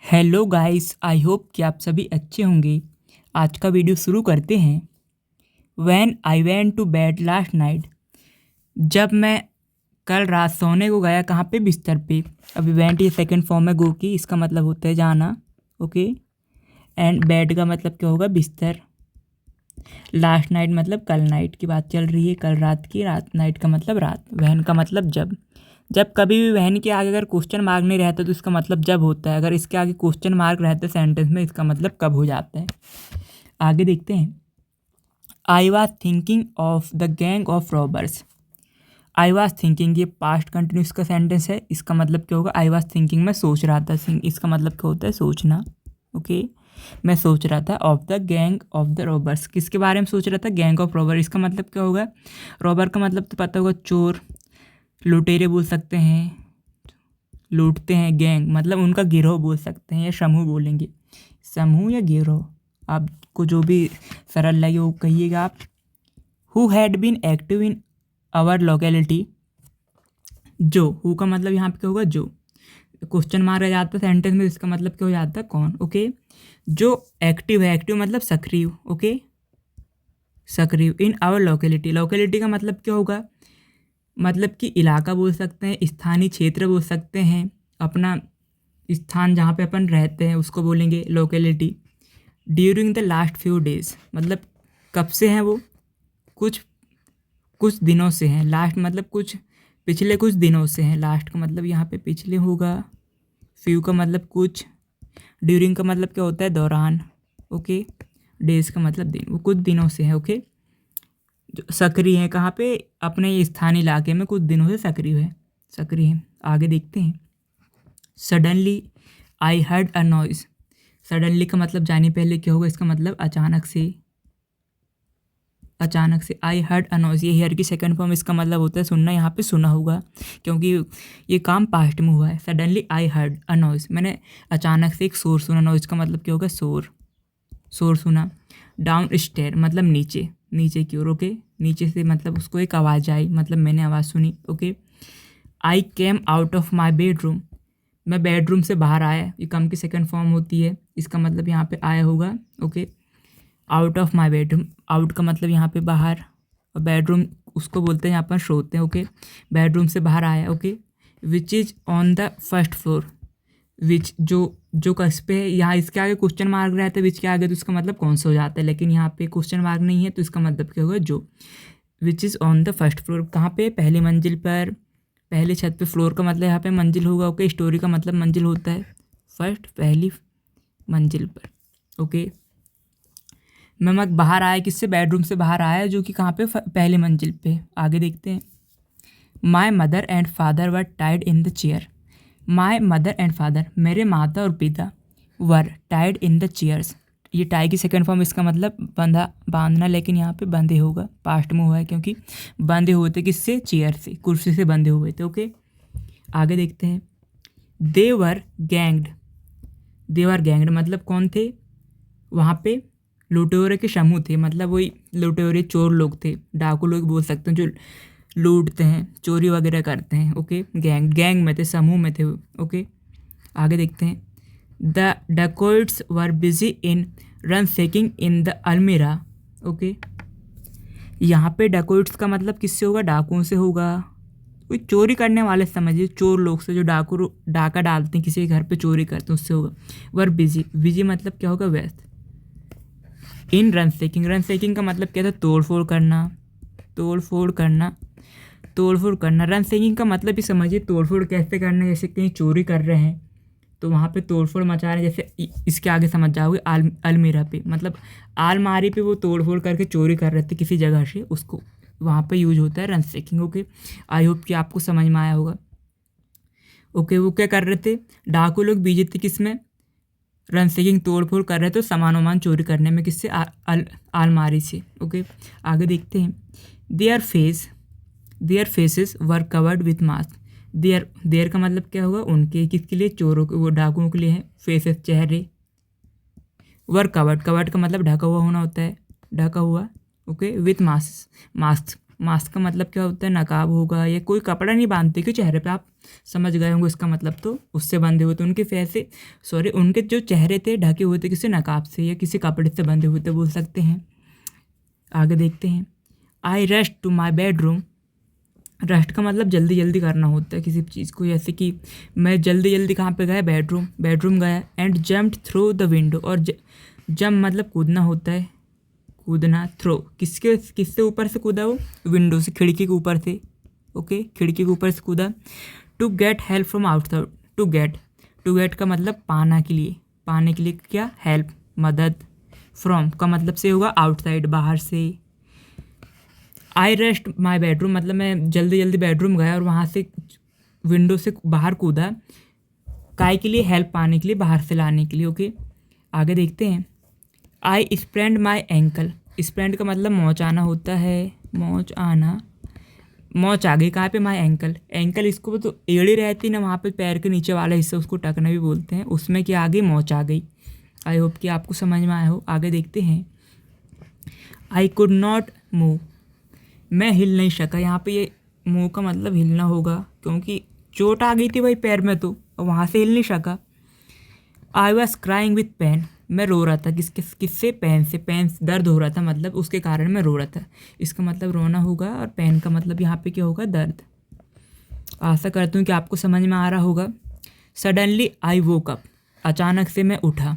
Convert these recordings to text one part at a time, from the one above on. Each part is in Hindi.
हेलो गाइस, आई होप कि आप सभी अच्छे होंगे। आज का वीडियो शुरू करते हैं। When I went to bed last night, जब मैं कल रात सोने को गया, कहाँ पे? बिस्तर पे। अभी वेंट ये सेकंड फॉर्म है गो की, इसका मतलब होता है जाना। ओके। एंड बेड का मतलब क्या होगा? बिस्तर। लास्ट नाइट मतलब कल नाइट की बात चल रही है, कल रात की। रात नाइट का मतलब रात। वहन का मतलब जब। जब कभी भी वहन के आगे अगर क्वेश्चन मार्क नहीं रहता तो इसका मतलब जब होता है। अगर इसके आगे क्वेश्चन मार्क रहता है सेंटेंस में, इसका मतलब कब हो जाता है। आगे देखते हैं। I was thinking of the gang of robbers. I was thinking ये पास्ट कंटिन्यूस का सेंटेंस है। इसका मतलब क्या होगा? आई वॉज थिंकिंग, मैं सोच रहा था। इसका मतलब क्या होता है? सोचना। ओके। मैं सोच रहा था of the gang of the robbers. किसके बारे में सोच रहा था? Gang of robber. इसका मतलब क्या होगा? रॉबर का मतलब तो पता होगा, चोर, लुटेरे बोल सकते हैं, लूटते हैं। गैंग मतलब उनका गिरोह बोल सकते हैं, या समूह बोलेंगे। समूह या गिरोह, आपको जो भी सरल लगे वो कहिएगा आप। Who had been active in our locality. जो, हु का मतलब यहाँ पे क्या होगा? जो। क्वेश्चन मारा जाता है सेंटेंस में, इसका मतलब क्या हो जाता है? कौन। ओके। जो एक्टिव है, एक्टिव मतलब सक्रिय। ओके। सक्रिय इन आवर लोकेलिटी। लोकेलिटी का मतलब क्या होगा? मतलब कि इलाका बोल सकते हैं, स्थानीय क्षेत्र बोल सकते हैं, अपना स्थान जहाँ पे अपन रहते हैं उसको बोलेंगे locality. During the last few days मतलब कब से हैं वो? कुछ कुछ दिनों से हैं। लास्ट मतलब कुछ, पिछले कुछ दिनों से हैं। लास्ट का मतलब यहाँ पे पिछले होगा। फ्यू का मतलब कुछ। ड्यूरिंग का मतलब क्या होता है? दौरान। ओके। डेज का मतलब दिन, वो कुछ दिनों से है। ओके। जो सक्रिय है कहाँ पे? अपने स्थानीय इलाके में कुछ दिनों से सक्रिय है। सक्रिय है। आगे देखते हैं। Suddenly I heard a noise. Suddenly का मतलब जाने पहले क्या होगा? इसका मतलब अचानक से। अचानक से। आई हर्ड अ नॉइज, ये हेयर की सेकंड फॉर्म, इसका मतलब होता है सुनना। यहाँ पे सुना होगा क्योंकि ये काम पास्ट में हुआ है। Suddenly I heard a noise, मैंने अचानक से एक शोर सुना। नॉइज का मतलब क्या होगा? शोर। शोर सुना। डाउन स्टेयर मतलब नीचे, नीचे की ओर। ओके। नीचे से मतलब उसको एक आवाज़ आई, मतलब मैंने आवाज़ सुनी। Okay. I came out of my bedroom, मैं बेडरूम से बाहर आया। ये कम की सेकंड फॉर्म होती है, इसका मतलब यहाँ पे आया होगा। Okay. Out of my bedroom, out का मतलब यहाँ पे बाहर, और बेडरूम उसको बोलते हैं यहाँ पर सोते हैं। ओके। बेडरूम से बाहर आया। Okay. Which is on the first floor. Which, जो कस पे है, यहाँ इसके आगे क्वेश्चन मार्क रहता है विच के आगे, तो इसका मतलब कौन सा हो जाता है। लेकिन यहाँ पे क्वेश्चन मार्क नहीं है तो इसका मतलब क्या होगा? जो। विच is on the first floor, कहाँ पे? पहली मंजिल पर, पहली छत पे। फ्लोर का मतलब यहाँ पे मंजिल होगा। ओके। स्टोरी का मतलब मंजिल होता है। फर्स्ट, पहली मंजिल पर। ओके। मैं बाहर आया, किससे? बेडरूम से बाहर आया, जो कि कहाँ पे? पहली मंजिल पे। आगे देखते हैं। My mother and father were tied in the chair. My mother and father, मेरे माता और पिता, were tied in the chairs. ये टाई की सेकंड फॉर्म, इसका मतलब बंधा, बांधना, लेकिन यहाँ पे बंधे होगा, पास्ट में हुआ है क्योंकि बंधे हुए थे। किससे? चेयर से, कुर्सी से बंधे हुए थे। ओके। आगे देखते हैं। दे वर गैंग्ड। दे वर गैंग्ड मतलब कौन थे वहाँ पे? लुटेरे के समूह थे, मतलब वही लुटेरे, चोर लोग थे, डाकू लोग बोल सकते हैं, जो लूटते हैं, चोरी वगैरह करते हैं। ओके। गैंग, गैंग में थे, समूह में थे। ओके। आगे देखते हैं। The dacoits were busy in ransacking in the almirah. Okay. यहाँ पे डकोइट्स का मतलब किससे होगा? डाकुओं से होगा। कोई चोरी करने वाले समझिए, चोर लोग से, जो डाका डालते हैं किसी के घर पे, चोरी करते हैं, उससे होगा। वर बिजी, बिजी मतलब क्या होगा? व्यस्त। इन रन सेकिंग, रन सेकिंग का मतलब क्या था? तोड़ फोड़ करना। तोड़ फोड़ करना, तोड़ फोड़ करना। रन सेकिंग का मतलब भी समझिए, तोड़ फोड़ कैसे करना है। जैसे कहीं चोरी कर रहे हैं तो वहाँ पे तोड़ फोड़ मचा रहे हैं। जैसे इसके आगे समझ जाओगे, अलमीरा पे, मतलब आलमारी पे वो तोड़ फोड़ करके चोरी कर रहे थे किसी जगह से, उसको वहाँ पे यूज होता है रन सेकिंग। ओके। आई होप कि आपको समझ में आया होगा। ओके। वो क्या कर रहे थे? डाकू लोग बिजी थे किस में? रन सेकिंग, तोड़ फोड़ कर रहे थे, तो सामान वामान चोरी करने में। किससे? आलमारी से। ओके। आगे देखते हैं। Their faces were covered with mask. Their का मतलब क्या होगा? उनके, किसके लिए? चोरों के, वो डाकुओं के लिए है। फेसेस चेहरे। वर कवर्ड, कवर्ड का मतलब ढका हुआ होना होता है, ढका हुआ। Okay. With mask, mask mask का मतलब क्या होता है, नकाब होगा या कोई कपड़ा नहीं बांधते कि चेहरे पे, आप समझ गए होंगे इसका मतलब, तो उससे बंधे हुए थे उनके फेस से, सॉरी उनके जो चेहरे थे ढके हुए थे किसी नकाब से या किसी कपड़े से बंधे हुए थे बोल सकते हैं। आगे देखते हैं। I rest to my bedroom. Rest का मतलब जल्दी जल्दी करना होता है किसी चीज़ को, जैसे कि मैं जल्दी जल्दी कहाँ पे गया, बेडरूम गया। And jumped through the window, और जंप मतलब कूदना होता है, कूदना। थ्रो किससे ऊपर से कूदा, वो विंडो से, खिड़की के ऊपर से। ओके, खिड़की के ऊपर से कूदा। To get help from outside. To get का मतलब पाने के लिए क्या, हेल्प मदद। फ्रॉम का मतलब से होगा आउटसाइड, बाहर से। आई रेस्ट माई बेडरूम मतलब मैं जल्दी जल्दी बेडरूम गया और वहाँ से विंडो से बाहर कूदा, काय के लिए, हेल्प पाने के लिए, बाहर से लाने के लिए। ओके, आगे देखते हैं। आई स्प्रेंड माई एंकल। स्प्रेंड का मतलब मोच आना होता है, मोच आ गई कहाँ पे, माई एंकल इसको तो एड़ी रहती ना, वहाँ पे पैर के नीचे वाला हिस्सा, उसको टकना भी बोलते हैं, उसमें क्या आ गई, मोच आ गई। आई होप कि आपको समझ में आया हो। आगे देखते हैं। आई कुड नॉट मूव। मैं हिल नहीं सका, यहाँ पे ये मूव का मतलब हिलना होगा, क्योंकि चोट आ गई थी भाई पैर में, तो वहाँ से हिल नहीं सका। I was crying with pain. मैं रो रहा था, किससे, पेन से। पेन दर्द हो रहा था, मतलब उसके कारण मैं रो रहा था, इसका मतलब रोना होगा। और पेन का मतलब यहाँ पे क्या होगा, दर्द। आशा करती हूँ कि आपको समझ में आ रहा होगा। Suddenly I woke up. अचानक से मैं उठा।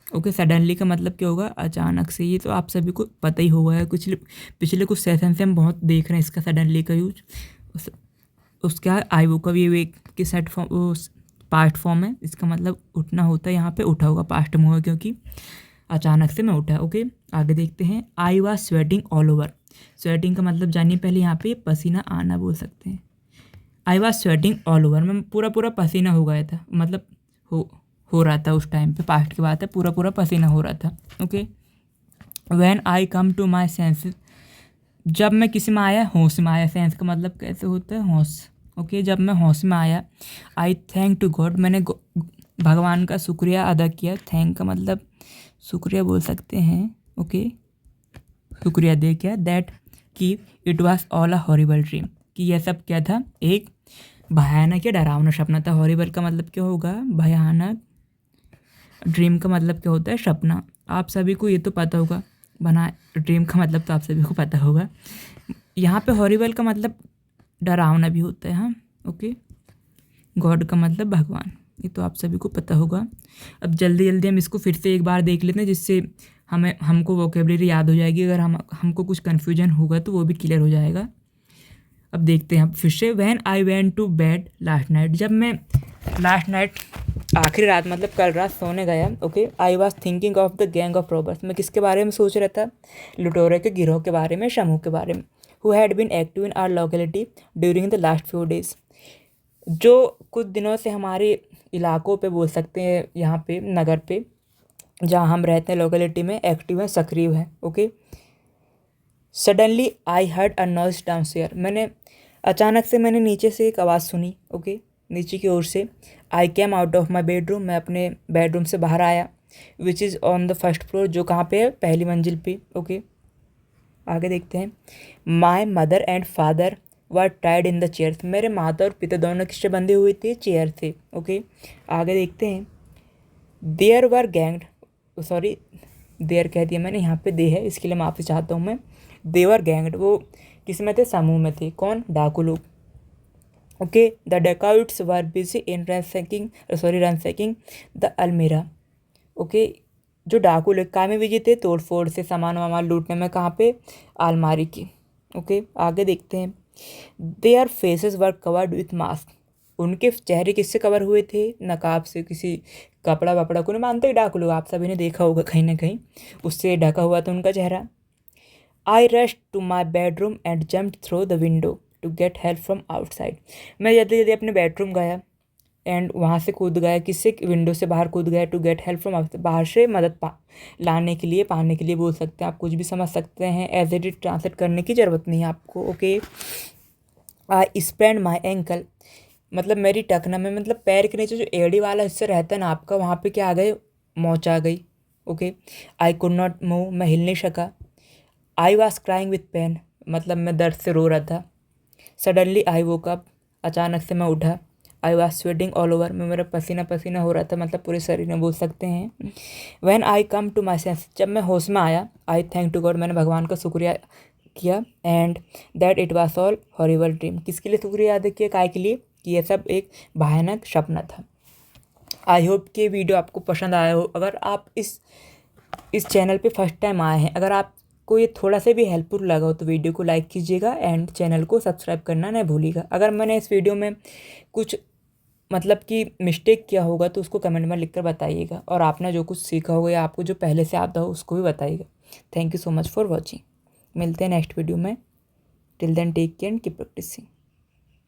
ओके, सडनली का मतलब क्या होगा, अचानक से। ये तो आप सभी को पता ही होगा, पिछले कुछ सेशन से हम बहुत देख रहे हैं इसका सडनली का यूज। उसका आई वोक अप, ये कि सेट फॉर्म, पास्ट फॉर्म है, इसका मतलब उठना होता है, यहाँ पे उठा होगा, पास्ट में होगा, क्योंकि अचानक से मैं उठा। ओके, आगे देखते हैं। I was sweating all over. Sweating का मतलब जानिए पहले, यहाँ पे पसीना आना बोल सकते हैं। I was sweating all over, मैं पूरा पसीना हो गया था, मतलब हो रहा था उस टाइम पे, पास्ट की बात है, पूरा पसीना हो रहा था। Okay, when I come to my senses. जब मैं किसी में आया, होश में आया। सेंस का मतलब कैसे होता है, होश। ओके, जब मैं होश में आया। आई थैंक टू गॉड, मैंने भगवान का शुक्रिया अदा किया। थैंक का मतलब शुक्रिया बोल सकते हैं। ओके, शुक्रिया दे क्या, दैट कि it was all a horrible dream, कि यह सब क्या था, एक भयानक या डरावना सपना था। हॉरिबल का मतलब क्या होगा, भयानक। ड्रीम का मतलब क्या होता है, सपना। आप सभी को ये तो पता होगा, ड्रीम का मतलब तो आप सभी को पता होगा। यहाँ पे हॉरिबल का मतलब डरावना भी होता है। हाँ, ओके। गॉड का मतलब भगवान, ये तो आप सभी को पता होगा। अब जल्दी जल्दी हम इसको फिर से एक बार देख लेते हैं, जिससे हमको वोकेबलरी याद हो जाएगी। अगर हमको कुछ कन्फ्यूजन होगा तो वो भी क्लियर हो जाएगा। अब देखते हैं फिर से। When I went to bed last night, जब मैं लास्ट नाइट आखिरी रात मतलब कल रात सोने गया। Okay, I was thinking of the gang of robbers, मैं किसके बारे में सोच रहा था, लुटेरे के गिरोह के बारे में, समूह के बारे में। Who had been active in our locality during the last few days, जो कुछ दिनों से हमारे इलाकों पे बोल सकते हैं, यहाँ पे नगर पे जहाँ हम रहते हैं, लोकेलिटी में एक्टिव है, सक्रिय है। Okay, suddenly I heard a noise downstair, मैंने नीचे से एक आवाज़ सुनी। ओके, नीचे की ओर से। I came out of my bedroom, मैं अपने बेडरूम से बाहर आया। विच is on the first floor, जो कहाँ पे है, पहली मंजिल पे। ओके, आगे देखते हैं। My mother and father were tied in the chair, मेरे माता और पिता दोनों किससे बंधे हुए थे, चेयर से। ओके, आगे देखते हैं। देयर वर गैंग्ड, सॉरी देयर कह दिया मैंने, यहाँ पे दे है, इसके लिए माफ़ी चाहता हूँ मैं। देवर गैंग्ड, वो किस में थे, समूह में थे। कौन, डाकू लोग। Okay, the dacoits were busy in ransacking the almirah. Okay, जो डाकू लोग काम में बिजी थे, तोड़ फोड़ से, सामान वामान लूटने में, कहाँ पे, अलमारी की। ओके, आगे देखते हैं। Their faces were covered with mask, उनके चेहरे किससे कवर हुए थे, नकाब से, किसी कपड़ा वपड़ा को नहीं मानते डाकू लोग, आप सभी ने देखा होगा कहीं ना कहीं, उससे ढका हुआ था उनका चेहरा। I rush to my bedroom and jumped through the window to get help from outside, मैं जल्दी जल्दी अपने बेडरूम गया एंड वहाँ से कूद गया, किससे, विंडो से बाहर कूद गया। To get help from outside, बाहर से मदद लाने के लिए, पाने के लिए बोल सकते हैं, आप कुछ भी समझ सकते हैं। एज इट इज ट्रांसलेट करने की ज़रूरत नहीं है आपको। ओके, आई स्प्रेंड माई एंकल, मतलब मेरी टखना में, मतलब पैर के नीचे जो एड़ी वाला हिस्सा रहता है ना आपका, वहाँ पे क्या आ गए, मोच आ गई। Okay, I could not move, मैं हिल नहीं सका। I was crying with pain, मतलब मैं दर्द से रो रहा था। सडनली आई वोक अप, अचानक से मैं उठा। I was sweating all over, मैं मेरा पसीना पसीना हो रहा था, मतलब पूरे शरीर में बोल सकते हैं। When I come to my sense, जब मैं होश में आया, आई थैंक टू गॉड, मैंने भगवान का शुक्रिया किया। And that it was all horrible dream, किसके लिए शुक्रिया अदा किया, काय के लिए, कि यह सब एक भयानक सपना था। आई होप कि ये वीडियो आपको पसंद आया हो। अगर आप इस चैनल पे फर्स्ट टाइम आए हैं, अगर आपको ये थोड़ा सा भी हेल्पफुल लगा हो तो वीडियो को लाइक कीजिएगा एंड चैनल को सब्सक्राइब करना नहीं भूलिएगा। अगर मैंने इस वीडियो में कुछ मतलब कि मिस्टेक किया होगा तो उसको कमेंट में लिखकर बताइएगा, और आपने जो कुछ सीखा होगा या आपको जो पहले से आता हो उसको भी बताइएगा। Thank you so much for watching. मिलते हैं नेक्स्ट वीडियो में। Till then take care and keep practising.